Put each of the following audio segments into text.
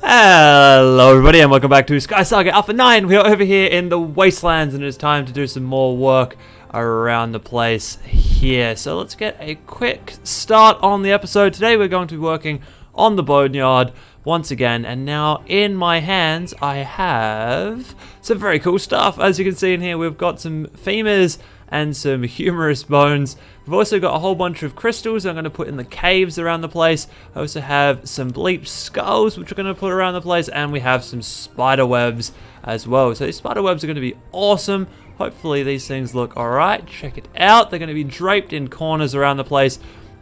Hello everybody and welcome back to SkySaga Alpha 9. We are over here in the wastelands and it is time to do some more work around the place here. So let's get a quick start on the episode. Today we're going to be working on the Boneyard once again, and now in my hands I have some very cool stuff. As you can see in here, we've got some femurs and some humerus bones. We've also got a whole bunch of crystals I'm going to put in the caves around the place. I also have some bleached skulls which we're going to put around the place, and we have some spider webs as well. So these spider webs are going to be awesome. Hopefully these things look alright. Check it out. They're going to be draped in corners around the place.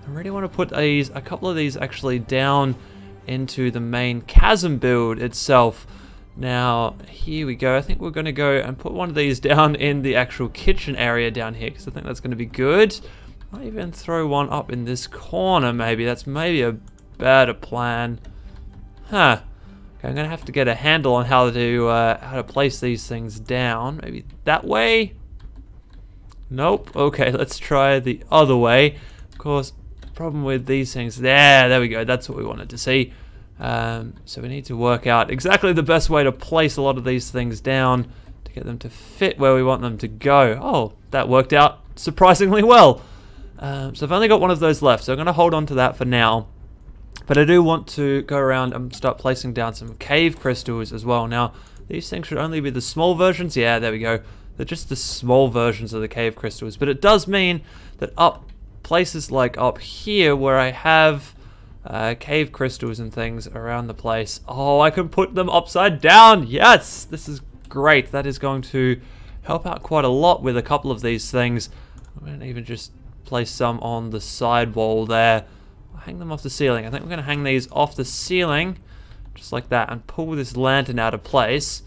I really want to put a couple of these actually down into the main chasm build itself. Now, here we go. I think we're going to go and put one of these down in the actual kitchen area down here, because I think that's going to be good. Might even throw one up in this corner, maybe. That's maybe a better plan. Huh. Okay, I'm going to have to get a handle on how to place these things down. Maybe that way? Nope. Okay, let's try the other way. Of course, problem with these things. There we go. That's what we wanted to see. So we need to work out exactly the best way to place a lot of these things down to get them to fit where we want them to go. Oh, that worked out surprisingly well. So I've only got one of those left, so I'm going to hold on to that for now. But I do want to go around and start placing down some cave crystals as well. Now, these things should only be the small versions. Yeah, there we go. They're just the small versions of the cave crystals. But it does mean that places like up here where I have cave crystals and things around the place. Oh, I can put them upside down. Yes, this is great. That is going to help out quite a lot with a couple of these things. I'm going to even just place some on the side wall there. I'll hang them off the ceiling. I think we're going to hang these off the ceiling just like that and pull this lantern out of place.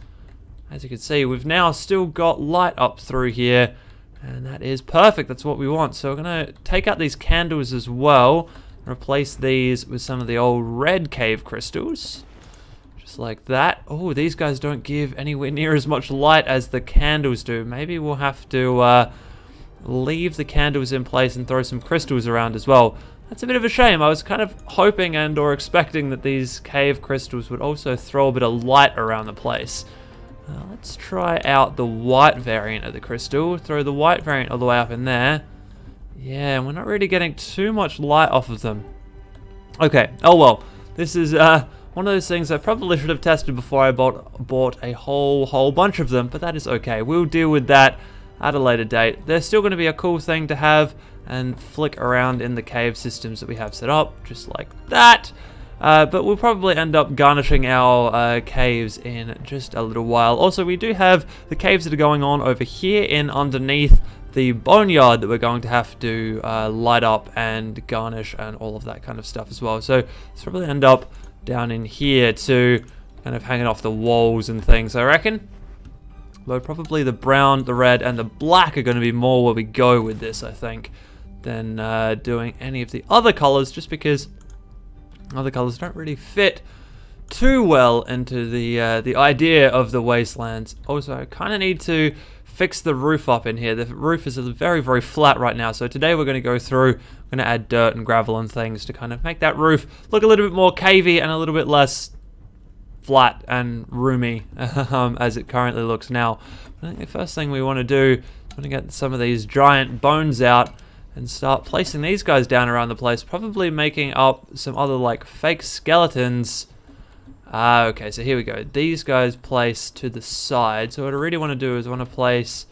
As you can see, we've now still got light up through here, and that is perfect. That's what we want. So we're going to take out these candles as well. Replace these with some of the old red cave crystals. Just like that. Oh, these guys don't give anywhere near as much light as the candles do. Maybe we'll have to leave the candles in place and throw some crystals around as well. That's a bit of a shame. I was kind of hoping and or expecting that these cave crystals would also throw a bit of light around the place. Let's try out the white variant of the crystal. Throw the white variant all the way up in there. Yeah, we're not really getting too much light off of them. Okay, oh well. This is one of those things I probably should have tested before I bought a whole bunch of them, but that is okay. We'll deal with that at a later date. They're still going to be a cool thing to have and flick around in the cave systems that we have set up, just like that. But we'll probably end up garnishing our caves in just a little while. Also, we do have the caves that are going on over here in underneath the Boneyard that we're going to have to light up and garnish and all of that kind of stuff as well. So it's probably end up down in here too, kind of hanging off the walls and things, I reckon. But probably the brown, the red, and the black are going to be more where we go with this, I think, than doing any of the other colors, just because other colors don't really fit too well into the idea of the wastelands. Also, I kind of need to fix the roof up in here. The roof is very flat right now, so today we're going to go through, we're going to add dirt and gravel and things to kind of make that roof look a little bit more cavey and a little bit less flat and roomy as it currently looks now. I think the first thing we want to do is want to get some of these giant bones out and start placing these guys down around the place, probably making up some other like fake skeletons. Okay, so here we go. These guys place to the side. So what I really want to do is I want to place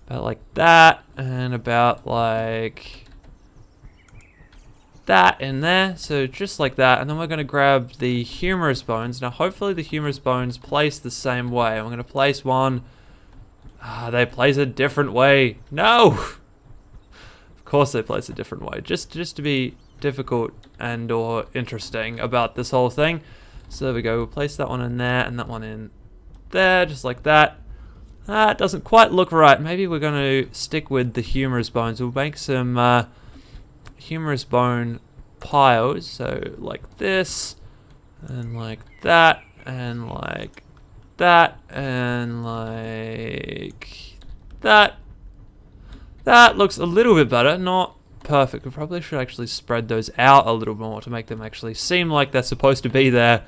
about like that and about like that in there. So just like that. And then we're going to grab the humerus bones. Now hopefully the humerus bones place the same way. I'm going to place one. They place a different way. No! Of course they place a different way. Just to be difficult and or interesting about this whole thing. So there we go, we'll place that one in there and that one in there, just like that. It doesn't quite look right. Maybe we're going to stick with the humerus bones. We'll make some humerus bone piles, so like this, and like that, and like that, and like that. That looks a little bit better, not perfect. We probably should actually spread those out a little more to make them actually seem like they're supposed to be there.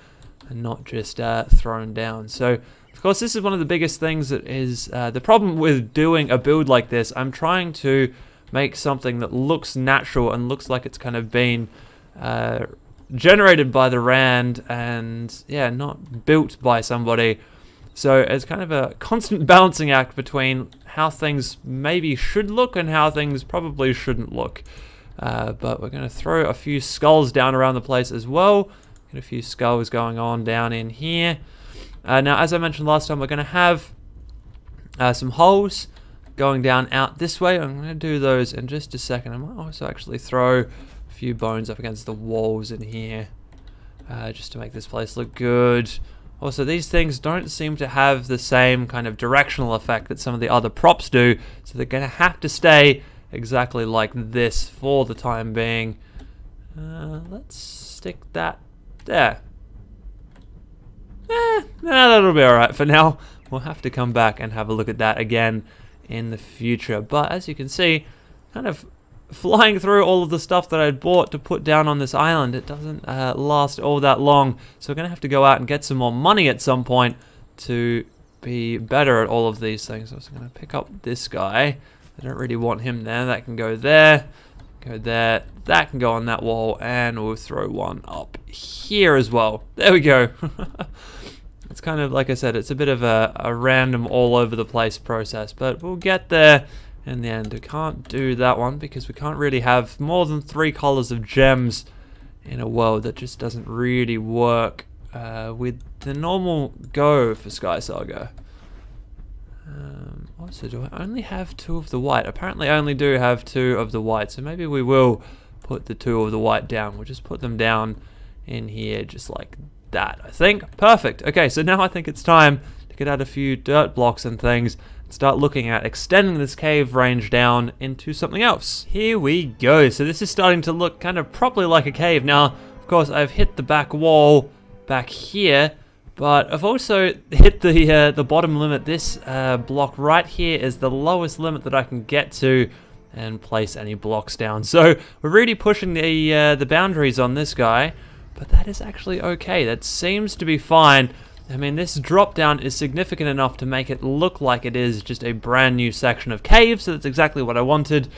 and not just thrown down. So of course this is one of the biggest things that is the problem with doing a build like this. I'm trying to make something that looks natural and looks like it's kind of been generated by the Rand and yeah, not built by somebody. So it's kind of a constant balancing act between how things maybe should look and how things probably shouldn't look. But we're going to throw a few skulls down around the place as well. Get a few skulls going on down in here. Now, as I mentioned last time, we're going to have some holes going down out this way. I'm going to do those in just a second. I might also actually throw a few bones up against the walls in here just to make this place look good. Also, these things don't seem to have the same kind of directional effect that some of the other props do, so they're going to have to stay exactly like this for the time being. Let's stick that there. That'll be alright for now. We'll have to come back and have a look at that again in the future. But as you can see, kind of flying through all of the stuff that I'd bought to put down on this island, it doesn't last all that long. So we're going to have to go out and get some more money at some point to be better at all of these things. So I'm going to pick up this guy. I don't really want him there. That can go there. Go there. That can go on that wall. And we'll throw one up here as well. There we go. It's kind of, like I said, it's a bit of a random all over the place process. But we'll get there in the end. We can't do that one because we can't really have more than 3 colors of gems in a world. That just doesn't really work with the normal go for SkySaga. Also, do I only have 2 of the white? Apparently I only do have 2 of the white, so maybe we will put the 2 of the white down. We'll just put them down in here just like that, I think. Perfect. Okay, so now I think it's time to get out a few dirt blocks and things and start looking at extending this cave range down into something else. Here we go. So this is starting to look kind of properly like a cave. Now, of course, I've hit the back wall back here, but I've also hit the bottom limit. This block right here is the lowest limit that I can get to and place any blocks down. So we're really pushing the boundaries on this guy, but that is actually okay. That seems to be fine. I mean, this drop down is significant enough to make it look like it is just a brand new section of cave, so that's exactly what I wanted.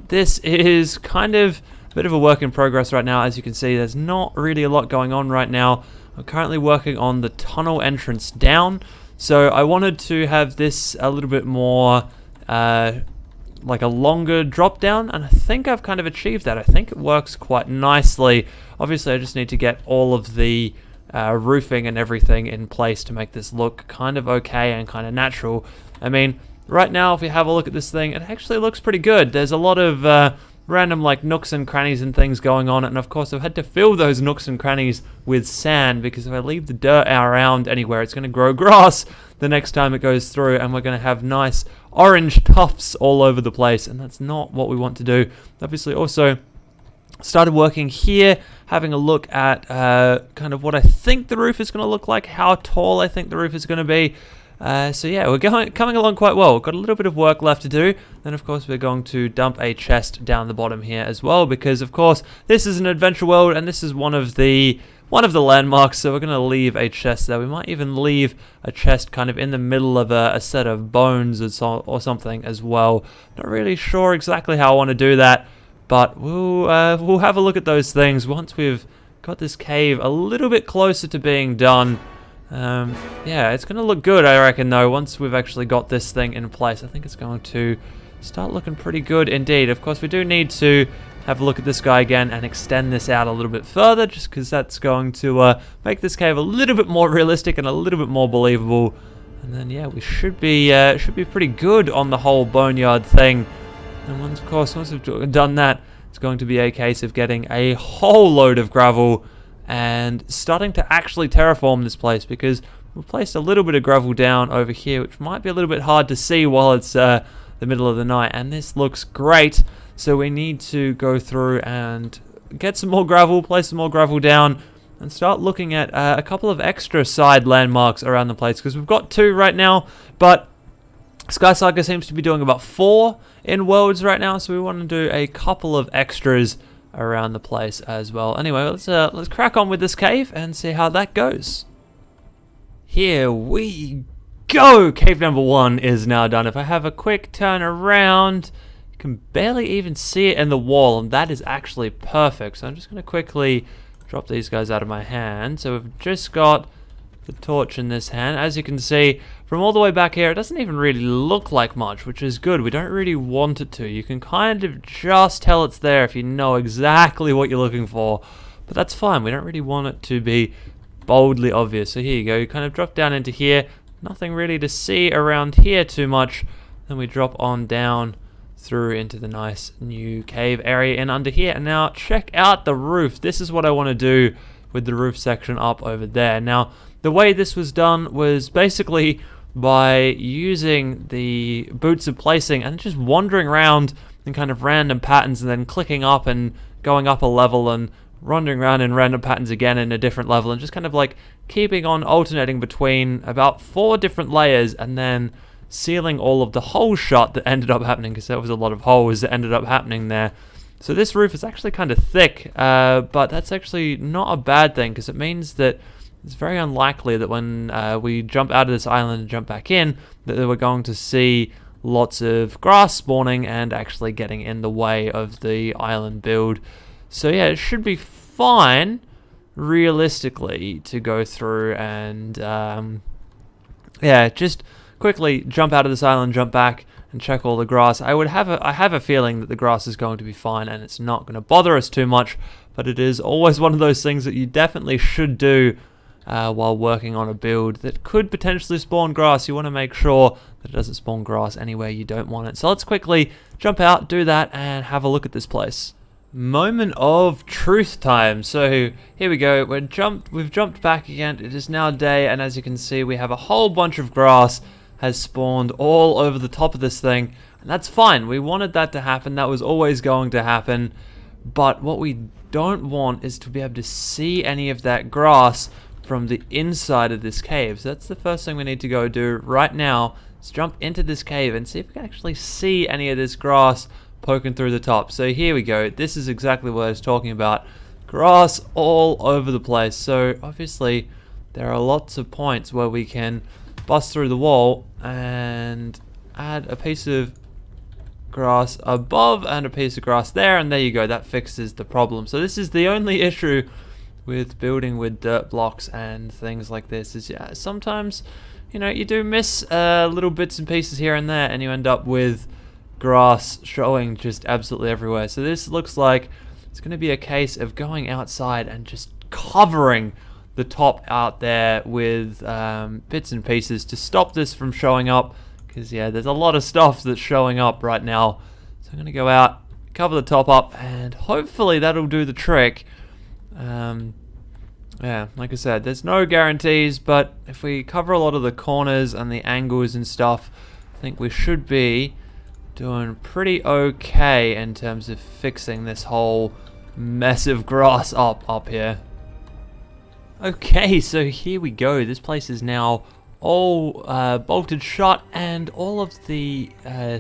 This is kind of a bit of a work in progress right now. As you can see, there's not really a lot going on right now. I'm currently working on the tunnel entrance down, so I wanted to have this a little bit more like a longer drop down, and I think I've kind of achieved that. I think it works quite nicely. Obviously, I just need to get all of the roofing and everything in place to make this look kind of okay and kind of natural. I mean, right now, if we have a look at this thing, it actually looks pretty good. There's a lot of random like nooks and crannies and things going on, and of course I've had to fill those nooks and crannies with sand, because if I leave the dirt around anywhere, it's going to grow grass the next time it goes through, and we're going to have nice orange tufts all over the place, and that's not what we want to do. Obviously, also started working here, having a look at kind of what I think the roof is going to look like, how tall I think the roof is going to be. So yeah, we're coming along quite well. We've got a little bit of work left to do. Then of course we're going to dump a chest down the bottom here as well, because of course this is an adventure world and this is one of the landmarks, so we're going to leave a chest there. We might even leave a chest kind of in the middle of a set of bones or something as well. Not really sure exactly how I want to do that, but we'll have a look at those things once we've got this cave a little bit closer to being done. Yeah, it's going to look good, I reckon, though, once we've actually got this thing in place. I think it's going to start looking pretty good indeed. Of course, we do need to have a look at this guy again and extend this out a little bit further, just because that's going to make this cave a little bit more realistic and a little bit more believable. And then, yeah, we should be pretty good on the whole Boneyard thing. And once we've done that, it's going to be a case of getting a whole load of gravel and starting to actually terraform this place, because we've placed a little bit of gravel down over here, which might be a little bit hard to see while it's the middle of the night, and this looks great. So we need to go through and get some more gravel, place some more gravel down, and start looking at a couple of extra side landmarks around the place, because we've got 2 right now, but SkySaga seems to be doing about 4 in worlds right now, so we want to do a couple of extras around the place as well. Anyway, let's crack on with this cave and see how that goes. Here we go! Cave number 1 is now done. If I have a quick turn around, you can barely even see it in the wall, and that is actually perfect. So I'm just going to quickly drop these guys out of my hand. So we've just got the torch in this hand. As you can see, from all the way back here, it doesn't even really look like much, which is good. We don't really want it to. You can kind of just tell it's there if you know exactly what you're looking for, but that's fine. We don't really want it to be boldly obvious. So here you go. You kind of drop down into here. Nothing really to see around here too much. Then we drop on down through into the nice new cave area and under here. And now check out the roof. This is what I want to do with the roof section up over there. Now, the way this was done was basically by using the boots of placing and just wandering around in kind of random patterns and then clicking up and going up a level and wandering around in random patterns again in a different level and just kind of like keeping on alternating between about 4 different layers and then sealing all of the holes shut that ended up happening, because there was a lot of holes that ended up happening there. So this roof is actually kind of thick, but that's actually not a bad thing, because it means that it's very unlikely that when we jump out of this island and jump back in, that we're going to see lots of grass spawning and actually getting in the way of the island build. So yeah, it should be fine, realistically, to go through and yeah, just quickly jump out of this island, jump back, and check all the grass. I have a feeling that the grass is going to be fine and it's not going to bother us too much, but it is always one of those things that you definitely should do while working on a build that could potentially spawn grass. You want to make sure that it doesn't spawn grass anywhere you don't want it. So let's quickly jump out, do that, and have a look at this place. Moment of truth time. So here we go. We've jumped back again. It is now day, and as you can see, we have a whole bunch of grass has spawned all over the top of this thing, and that's fine. We wanted that to happen. That was always going to happen. But what we don't want is to be able to see any of that grass from the inside of this cave. So that's the first thing we need to go do right now. Let's jump into this cave and see if we can actually see any of this grass poking through the top. So here we go. This is exactly what I was talking about. Grass all over the place. So obviously there are lots of points where we can bust through the wall and add a piece of grass above and a piece of grass there, and there you go. That fixes the problem. So this is the only issue with building with dirt blocks and things like this, is yeah, sometimes, you know, you do miss little bits and pieces here and there, and you end up with grass showing just absolutely everywhere. So this looks like it's going to be a case of going outside and just covering the top out there with bits and pieces to stop this from showing up, because yeah, there's a lot of stuff that's showing up right now. So I'm going to go out, cover the top up, and hopefully that'll do the trick. Yeah, like I said, there's no guarantees, but if we cover a lot of the corners and the angles and stuff, I think we should be doing pretty okay in terms of fixing this whole mess of grass up here. Okay, so here we go. This place is now all bolted shut, and all of the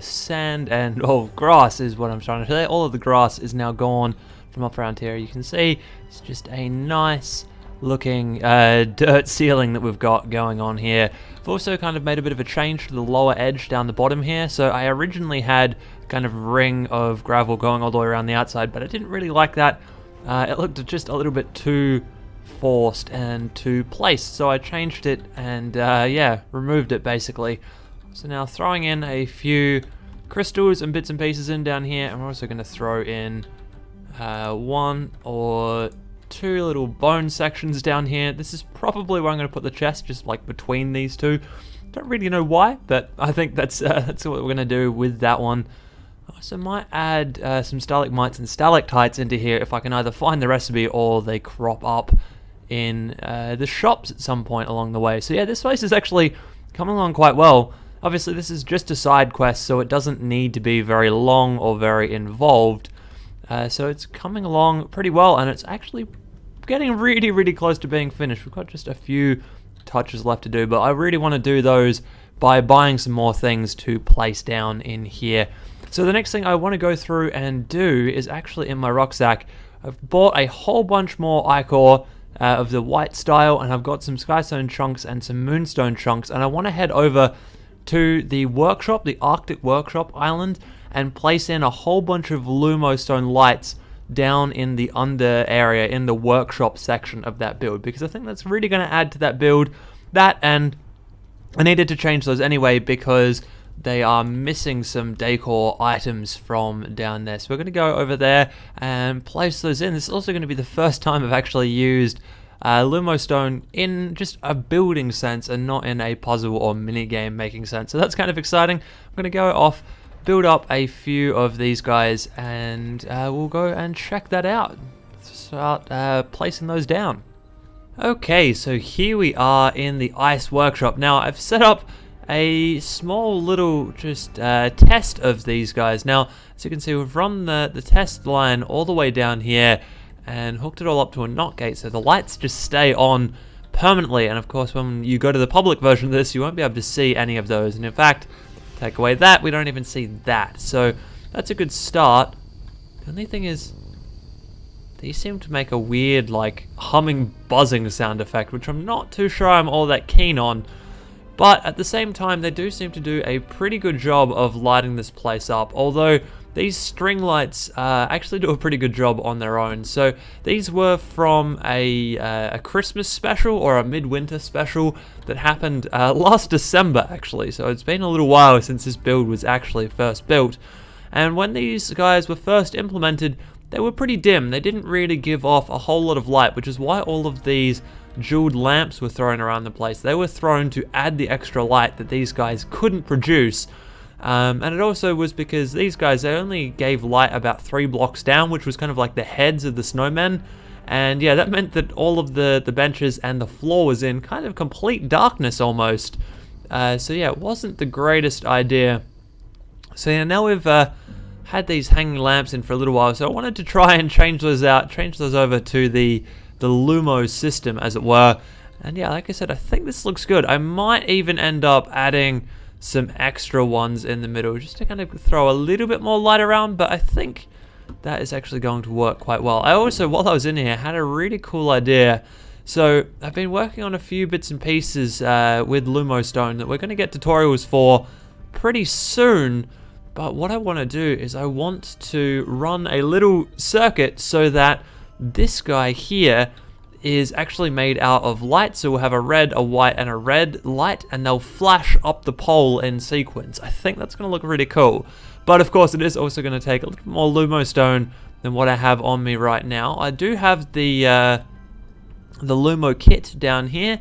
sand and grass is what I'm trying to say. All of the grass is now gone from up around here. You can see it's just a nice looking dirt ceiling that we've got going on here. I've also kind of made a bit of a change to the lower edge down the bottom here. So I originally had kind of a ring of gravel going all the way around the outside, but I didn't really like that. It looked just a little bit too forced and too placed, so I changed it and yeah, removed it basically. So now throwing in a few crystals and bits and pieces in down here, and we're also going to throw in 1 or 2 little bone sections down here. This is probably where I'm going to put the chest, just like between these two. Don't really know why, but I think that's what we're going to do with that one. I also might add some stalagmites and stalactites into here if I can either find the recipe or they crop up in the shops at some point along the way. So yeah, this place is actually coming along quite well. Obviously this is just a side quest, so it doesn't need to be very long or very involved. So it's coming along pretty well, and it's actually getting really close to being finished. We've got just a few touches left to do, but I really want to do those by buying some more things to place down in here. So the next thing I want to go through and do is actually in my rucksack. I've bought a whole bunch more ichor of the white style, and I've got some skystone chunks and some moonstone chunks, and I want to head over to the workshop, the Arctic Workshop Island, and place in a whole bunch of lumo-stone lights down in the under area, in the workshop section of that build, because I think that's really going to add to that build. That, and I needed to change those anyway because they are missing some decor items from down there. So we're going to go over there and place those in. This is also going to be the first time I've actually used lumo stone in just a building sense and not in a puzzle or mini game making sense. So that's kind of exciting. I'm going to go off, build up a few of these guys, and we'll go and check that out. Start placing those down. Okay, so here we are in the ice workshop. Now I've set up a small little just test of these guys. Now, as you can see, we've run the test line all the way down here and hooked it all up to a NOT gate, so the lights just stay on permanently. And of course, when you go to the public version of this, you won't be able to see any of those. And in fact, take away that, we don't even see that. So that's a good start. The only thing is, these seem to make a weird, like, humming, buzzing sound effect, which I'm not too sure I'm all that keen on. But at the same time, they do seem to do a pretty good job of lighting this place up, although these string lights actually do a pretty good job on their own. So these were from a Christmas special or a midwinter special that happened last December, actually. So it's been a little while since this build was actually first built. And when these guys were first implemented, they were pretty dim. They didn't really give off a whole lot of light, which is why all of these jeweled lamps were thrown around the place. They were thrown to add the extra light that these guys couldn't produce. And it also was because these guys, they only gave light about 3 blocks down, which was kind of like the heads of the snowmen. And yeah, that meant that all of the benches and the floor was in kind of complete darkness almost. So yeah, it wasn't the greatest idea. So yeah, now we've had these hanging lamps in for a little while, so I wanted to try and change those out, change those over to the lumo system, as it were. And yeah, like I said, I think this looks good. I might even end up adding some extra ones in the middle just to kind of throw a little bit more light around, but I think that is actually going to work quite well. I also, while I was in here, had a really cool idea. So I've been working on a few bits and pieces with lumo stone that we're going to get tutorials for pretty soon. But what I want to do is I want to run a little circuit so that this guy here is actually made out of light. So we'll have a red, a white, and a red light, and they'll flash up the pole in sequence. I think that's going to look really cool. But of course, it is also going to take a little more lumo stone than what I have on me right now. I do have the lumo kit down here,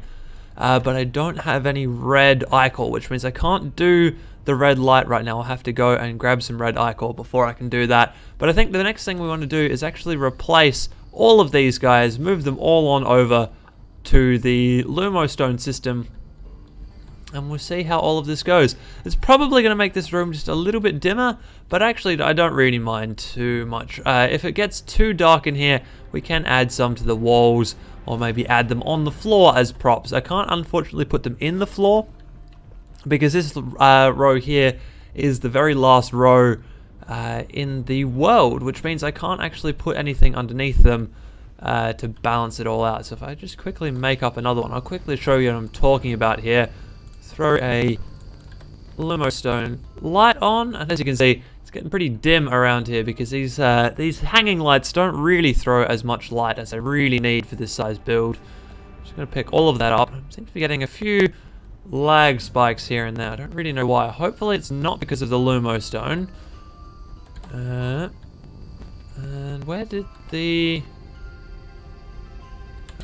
but I don't have any red ichor, which means I can't do the red light right now. I'll have to go and grab some red ichor before I can do that. But I think the next thing we want to do is actually replace all of these guys, move them all on over to the lumo stone system, and we'll see how all of this goes. It's probably going to make this room just a little bit dimmer, but actually I don't really mind too much. If it gets too dark in here, we can add some to the walls, or maybe add them on the floor as props. I can't unfortunately put them in the floor, because this row here is the very last row in the world, which means I can't actually put anything underneath them to balance it all out. So if I just quickly make up another one, I'll quickly show you what I'm talking about here. Throw a lumo stone light on, and as you can see, it's getting pretty dim around here because these hanging lights don't really throw as much light as I really need for this size build. I'm just going to pick all of that up. I seem to be getting a few lag spikes here and there. I don't really know why. Hopefully it's not because of the lumo stone. And where did the...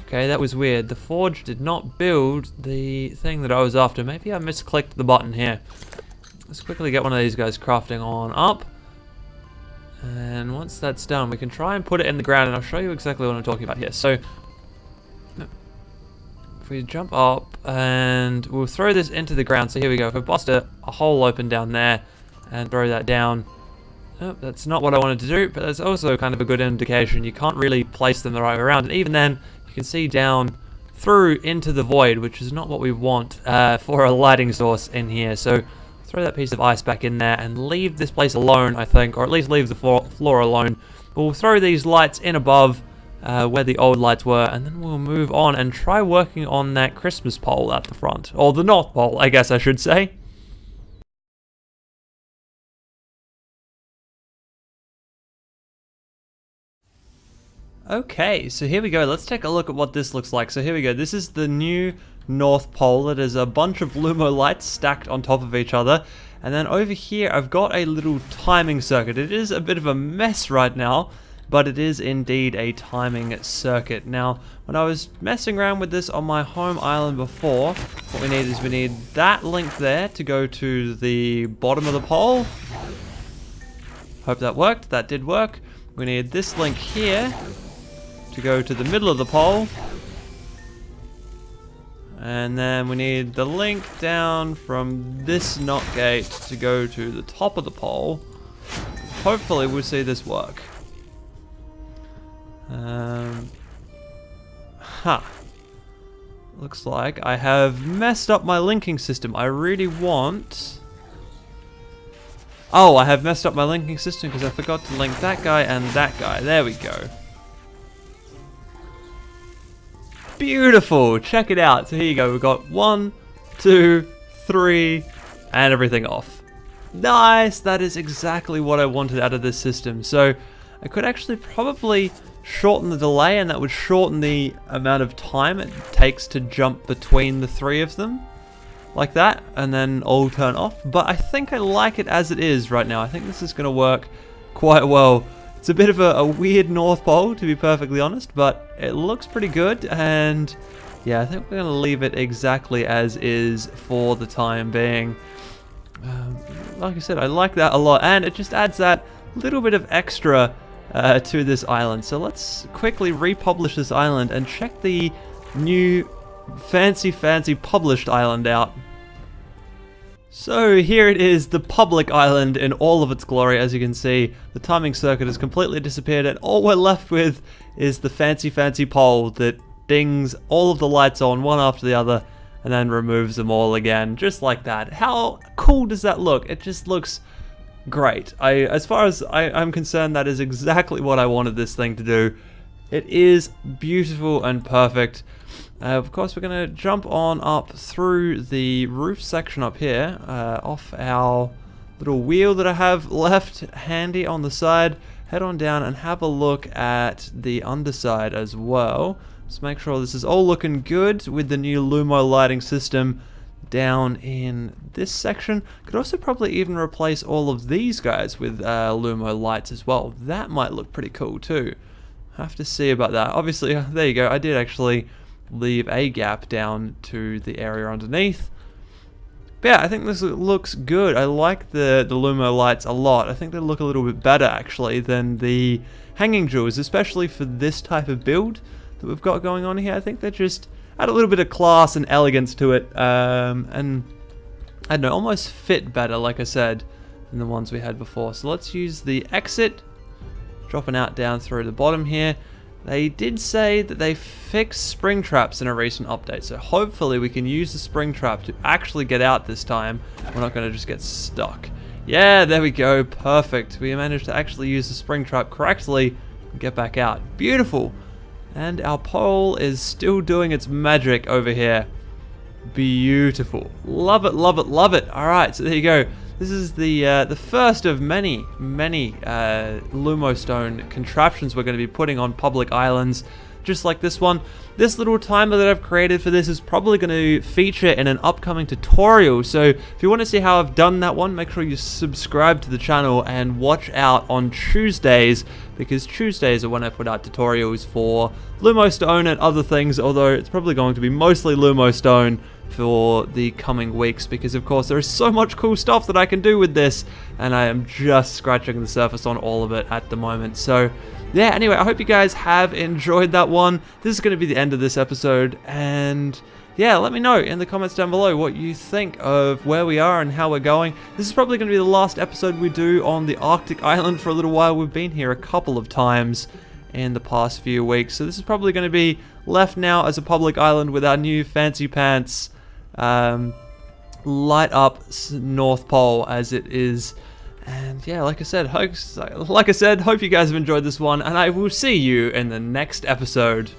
Okay, that was weird. The forge did not build the thing that I was after. Maybe I misclicked the button here. Let's quickly get one of these guys crafting on up. And once that's done, we can try and put it in the ground, and I'll show you exactly what I'm talking about here. So if we jump up, and we'll throw this into the ground. So here we go. If I bust a hole open down there and throw that down. Oh, that's not what I wanted to do, but that's also kind of a good indication. You can't really place them the right way around, and even then, you can see down through into the void, which is not what we want for a lighting source in here. So throw that piece of ice back in there and leave this place alone, I think, or at least leave the floor alone. We'll throw these lights in above where the old lights were, and then we'll move on and try working on that Christmas pole at the front, or the North Pole, I guess I should say. Okay, so here we go. Let's take a look at what this looks like. So here we go. This is the new North Pole. It is a bunch of lumo lights stacked on top of each other. And then over here, I've got a little timing circuit. It is a bit of a mess right now, but it is indeed a timing circuit. Now, when I was messing around with this on my home island before, what we need that link there to go to the bottom of the pole. Hope that worked. That did work. We need this link here to go to the middle of the pole, and then we need the link down from this knot gate to go to the top of the pole. Hopefully we'll see this work. Looks like I have messed up my linking system. I really want... Oh, I have messed up my linking system because I forgot to link that guy and that guy. There we go. Beautiful! Check it out. So here you go. We've got 1, 2, 3, and everything off. Nice! That is exactly what I wanted out of this system. So I could actually probably shorten the delay, and that would shorten the amount of time it takes to jump between the three of them. Like that, and then all turn off. But I think I like it as it is right now. I think this is going to work quite well. It's a bit of a weird North Pole, to be perfectly honest, but it looks pretty good, and yeah, I think we're going to leave it exactly as is for the time being. Like I said, I like that a lot, and it just adds that little bit of extra to this island. So let's quickly republish this island and check the new fancy published island out. So here it is, the public island in all of its glory. As you can see, the timing circuit has completely disappeared, and all we're left with is the fancy pole that dings all of the lights on one after the other and then removes them all again, just like that. How cool does that look? It just looks great. As far as I'm concerned, that is exactly what I wanted this thing to do. It is beautiful and perfect. Of course, we're going to jump on up through the roof section up here, off our little wheel that I have left handy on the side. Head on down and have a look at the underside as well. Just make sure this is all looking good with the new Lumo lighting system down in this section. Could also probably even replace all of these guys with Lumo lights as well. That might look pretty cool too. Have to see about that. Obviously, there you go. I did actually leave a gap down to the area underneath. But yeah, I think this looks good. I like the Lumo lights a lot. I think they look a little bit better actually than the hanging jewels, especially for this type of build that we've got going on here. I think they just add a little bit of class and elegance to it, and I don't know, almost fit better, like I said, than the ones we had before. So let's use the exit, dropping out down through the bottom here. They did say that they fixed spring traps in a recent update, so hopefully we can use the spring trap to actually get out this time. We're not going to just get stuck. Yeah, there we go. Perfect. We managed to actually use the spring trap correctly and get back out. Beautiful. And our pole is still doing its magic over here. Beautiful. Love it, love it, love it. Alright, so there you go. This is the first of many Lumo stone contraptions we're going to be putting on public islands, just like this one. This little timer that I've created for this is probably going to feature in an upcoming tutorial, so if you want to see how I've done that one, make sure you subscribe to the channel and watch out on Tuesdays, because Tuesdays are when I put out tutorials for Lumo stone and other things, although it's probably going to be mostly Lumo stone for the coming weeks, because of course there is so much cool stuff that I can do with this, and I am just scratching the surface on all of it at the moment. So yeah, anyway, I hope you guys have enjoyed that one. This is going to be the end of this episode, and yeah, let me know in the comments down below what you think of where we are and how we're going. This is probably going to be the last episode we do on the Arctic island for a little while. We've been here a couple of times in the past few weeks, so this is probably going to be left now as a public island with our new fancy pants light up North Pole as it is. And yeah, like I said, hope you guys have enjoyed this one, and I will see you in the next episode.